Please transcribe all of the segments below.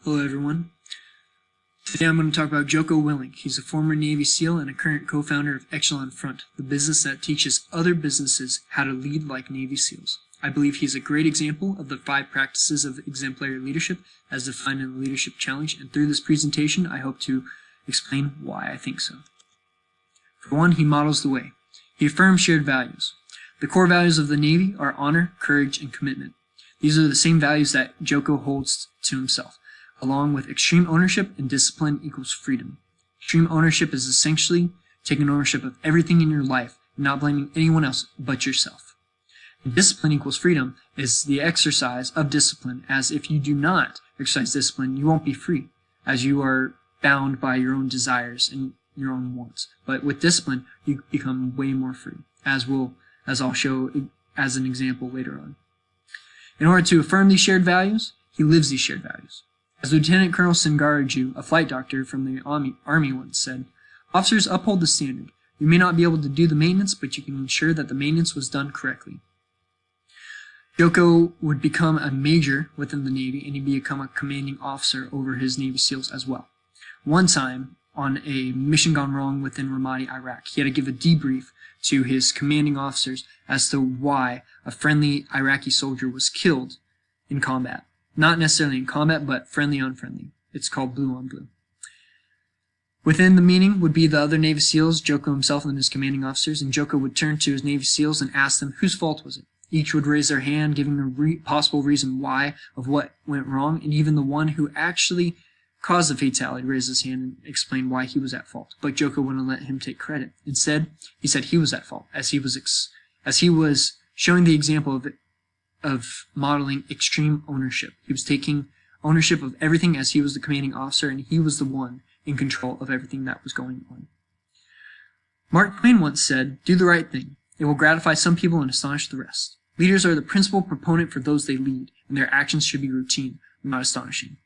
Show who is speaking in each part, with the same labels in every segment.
Speaker 1: Hello everyone. Today I'm going to talk about Jocko Willink. He's a former Navy SEAL and a current co-founder of Echelon Front, the business that teaches other businesses how to lead like Navy SEALs. I believe he's a great example of the 5 practices of exemplary leadership as defined in the Leadership Challenge, and through this presentation I hope to explain why I think so. For one, he models the way. He affirms shared values. The core values of the Navy are honor, courage, and commitment. These are the same values that Jocko holds to himself, along with extreme ownership and discipline equals freedom. Extreme ownership is essentially taking ownership of everything in your life and not blaming anyone else but yourself. And discipline equals freedom is the exercise of discipline, as if you do not exercise discipline, you won't be free, as you are bound by your own desires and your own wants. But with discipline, you become way more free, as I'll show as an example later on. In order to affirm these shared values, he lives these shared values. As Lieutenant Colonel Singaraju, a flight doctor from the Army once said, "Officers uphold the standard. You may not be able to do the maintenance, but you can ensure that the maintenance was done correctly." Jocko would become a major within the Navy, and he'd become a commanding officer over his Navy SEALs as well. One time, on a mission gone wrong within Ramadi, Iraq, he had to give a debrief to his commanding officers as to why a friendly Iraqi soldier was killed in combat. Not necessarily in combat, but friendly on friendly. It's called blue on blue. Within the meeting would be the other Navy SEALs, Jocko himself and his commanding officers, and Jocko would turn to his Navy SEALs and ask them whose fault was it. Each would raise their hand, giving a possible reason why of what went wrong, and even the one who actually caused the fatality raised his hand and explained why he was at fault. But Jocko wouldn't let him take credit. Instead, he said he was at fault, as he was showing the example of modeling extreme ownership. He was taking ownership of everything as he was the commanding officer, and he was the one in control of everything that was going on. Mark Twain once said, "Do the right thing. It will gratify some people and astonish the rest." Leaders are the principal proponent for those they lead, and their actions should be routine, not astonishing.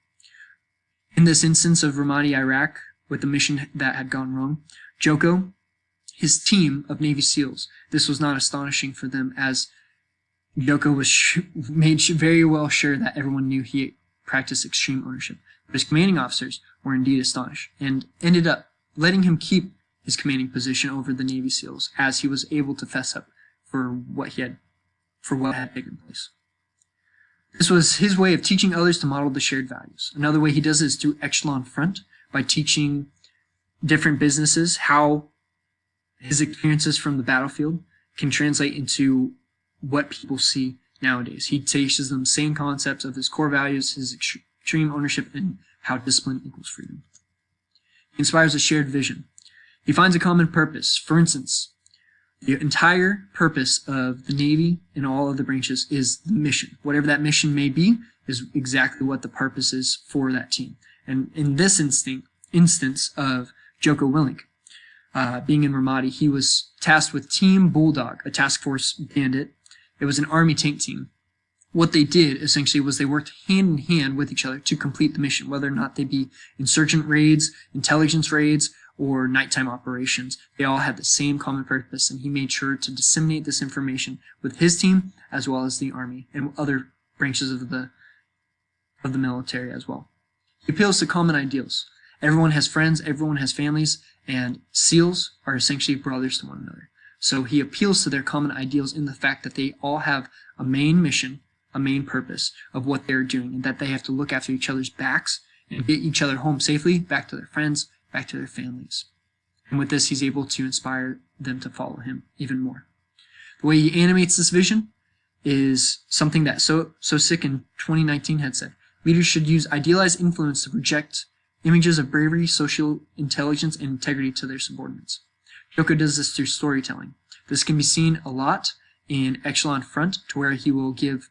Speaker 1: In this instance of Ramadi, Iraq, with the mission that had gone wrong, Jocko, his team of Navy SEALs, this was not astonishing for them, as Jocko was made very well sure that everyone knew he practiced extreme ownership. But his commanding officers were indeed astonished, and ended up letting him keep his commanding position over the Navy SEALs, as he was able to fess up for what had taken place. This was his way of teaching others to model the shared values. Another way he does it is through Echelon Front, by teaching different businesses how his experiences from the battlefield can translate into what people see nowadays. He teaches them the same concepts of his core values, his extreme ownership, and how discipline equals freedom. He inspires a shared vision. He finds a common purpose. For instance, the entire purpose of the Navy and all of the branches is the mission. Whatever that mission may be is exactly what the purpose is for that team. And in this instance of Jocko Willink, being in Ramadi, he was tasked with Team Bulldog, a task force bandit. It was an army tank team. What they did essentially was they worked hand in hand with each other to complete the mission, whether or not they be insurgent raids, intelligence raids, or nighttime operations. They all had the same common purpose, and he made sure to disseminate this information with his team as well as the Army and other branches of the military as well. He appeals to common ideals. Everyone has friends, everyone has families, and SEALs are essentially brothers to one another. So he appeals to their common ideals in the fact that they all have a main mission, a main purpose of what they're doing, and that they have to look after each other's backs and get each other home safely, back to their friends, back to their families. And with this, he's able to inspire them to follow him even more. The way he animates this vision is something that So Sick in 2019 had said, "Leaders should use idealized influence to project images of bravery, social intelligence, and integrity to their subordinates." Jocko does this through storytelling. This can be seen a lot in Echelon Front, to where he will give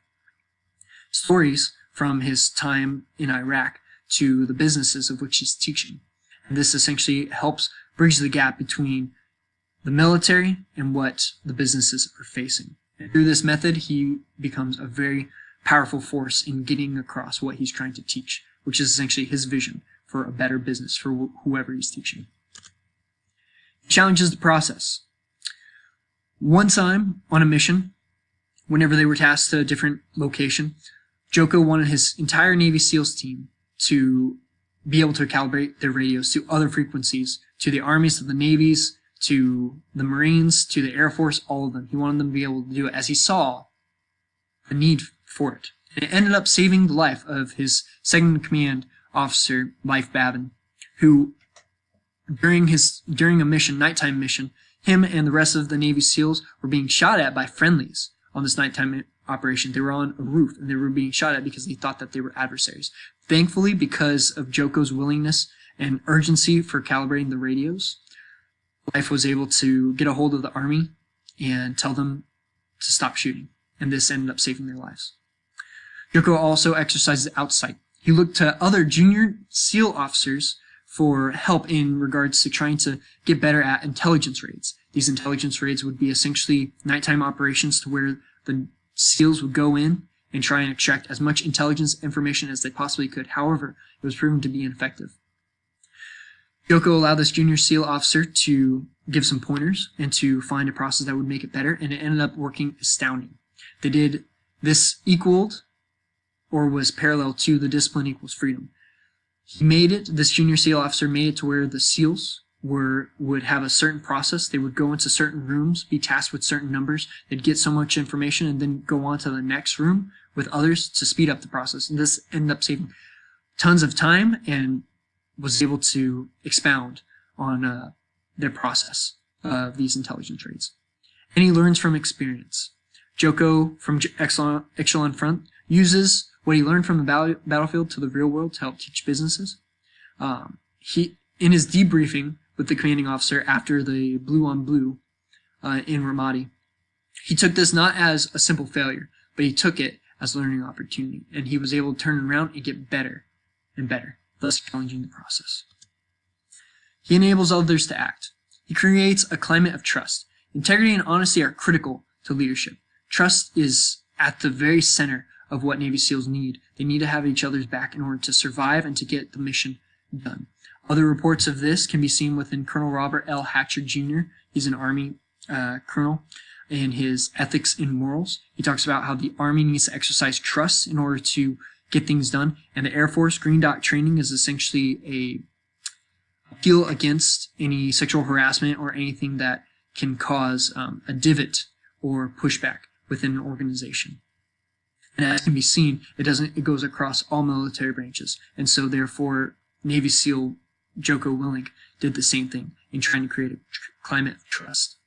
Speaker 1: stories from his time in Iraq to the businesses of which he's teaching. And this essentially helps bridge the gap between the military and what the businesses are facing. And through this method, he becomes a very powerful force in getting across what he's trying to teach, which is essentially his vision for a better business for whoever he's teaching. He challenges the process. One time on a mission, whenever they were tasked to a different location, Jocko wanted his entire Navy SEALs team to be able to calibrate their radios to other frequencies, to the armies, to the navies, to the Marines, to the Air Force, all of them. He wanted them to be able to do it as he saw the need for it. And it ended up saving the life of his second-in-command officer, Life Babin, who, during a mission, nighttime mission, him and the rest of the Navy SEALs were being shot at by friendlies on this nighttime operation. They were on a roof, and they were being shot at because they thought that they were adversaries. Thankfully, because of Jocko's willingness and urgency for calibrating the radios, Life was able to get a hold of the Army and tell them to stop shooting, and this ended up saving their lives. Jocko also exercises outsight. He looked to other junior SEAL officers for help in regards to trying to get better at intelligence raids. These intelligence raids would be essentially nighttime operations to where the SEALs would go in and try and extract as much intelligence information as they possibly could. However, it was proven to be ineffective. Jocko allowed this junior SEAL officer to give some pointers and to find a process that would make it better, and it ended up working astounding. This equaled or was parallel to the discipline equals freedom. This junior SEAL officer made it to where the SEALs would have a certain process. They would go into certain rooms, be tasked with certain numbers. They'd get so much information and then go on to the next room with others to speed up the process. And this ended up saving tons of time and was able to expound on their process of these intelligence raids. And he learns from experience. Jocko from Echelon Front uses what he learned from the battlefield to the real world to help teach businesses. In his debriefing with the commanding officer after the blue on blue in Ramadi, he took this not as a simple failure, but he took it as a learning opportunity, and he was able to turn around and get better and better, thus challenging the process. He enables others to act. He creates a climate of trust. Integrity and honesty are critical to leadership. Trust is at the very center of what Navy SEALs need. They need to have each other's back in order to survive and to get the mission done. Other reports of this can be seen within Colonel Robert L. Hatcher Jr. He's an Army colonel, and his Ethics and Morals. He talks about how the Army needs to exercise trust in order to get things done, and the Air Force Green Dot training is essentially a appeal against any sexual harassment or anything that can cause a divot or pushback within an organization. And as can be seen, it goes across all military branches, and so therefore Navy SEAL Jocko Willink did the same thing in trying to create a climate of trust.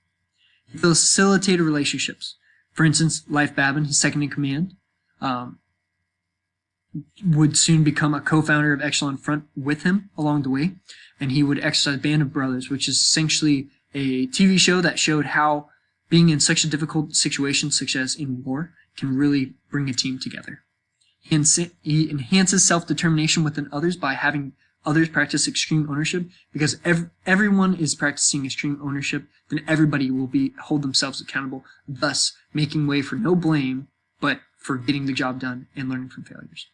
Speaker 1: He facilitated relationships. For instance, Life Babin, his second in command, would soon become a co-founder of Echelon Front with him along the way, and he would exercise Band of Brothers, which is essentially a TV show that showed how being in such a difficult situation, such as in war, can really bring a team together. He enhances self-determination within others by having others practice extreme ownership, because everyone is practicing extreme ownership, then everybody will hold themselves accountable, thus making way for no blame, but for getting the job done and learning from failures.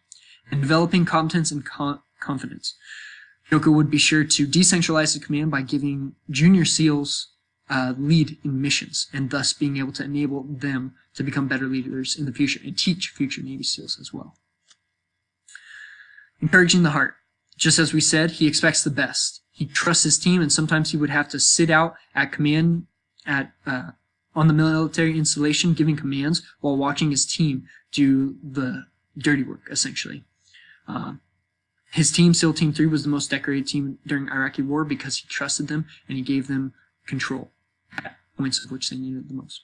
Speaker 1: And developing competence and confidence. Jocko would be sure to decentralize the command by giving junior SEALs lead in missions, and thus being able to enable them to become better leaders in the future and teach future Navy SEALs as well. Encouraging the heart. Just as we said, he expects the best. He trusts his team, and sometimes he would have to sit out at command on the military installation giving commands while watching his team do the dirty work, essentially. His team, SEAL Team 3, was the most decorated team during Iraqi war because he trusted them and he gave them control at points of which they needed the most.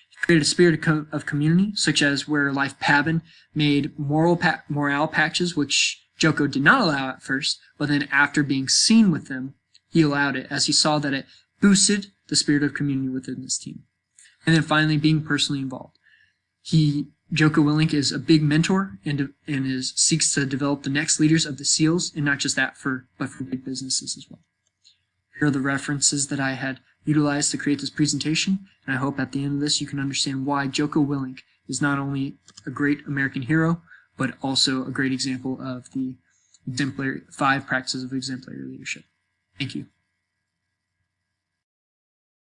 Speaker 1: He created a spirit of community, such as where Life Babin made morale patches, which Jocko did not allow at first, but then after being seen with them, he allowed it as he saw that it boosted the spirit of community within this team. And then finally, being personally involved. Jocko Willink is a big mentor and seeks to develop the next leaders of the SEALs, and not just that, but for big businesses as well. Here are the references that I had utilized to create this presentation, and I hope at the end of this you can understand why Jocko Willink is not only a great American hero, but also a great example of the 5 practices of exemplary leadership. Thank you.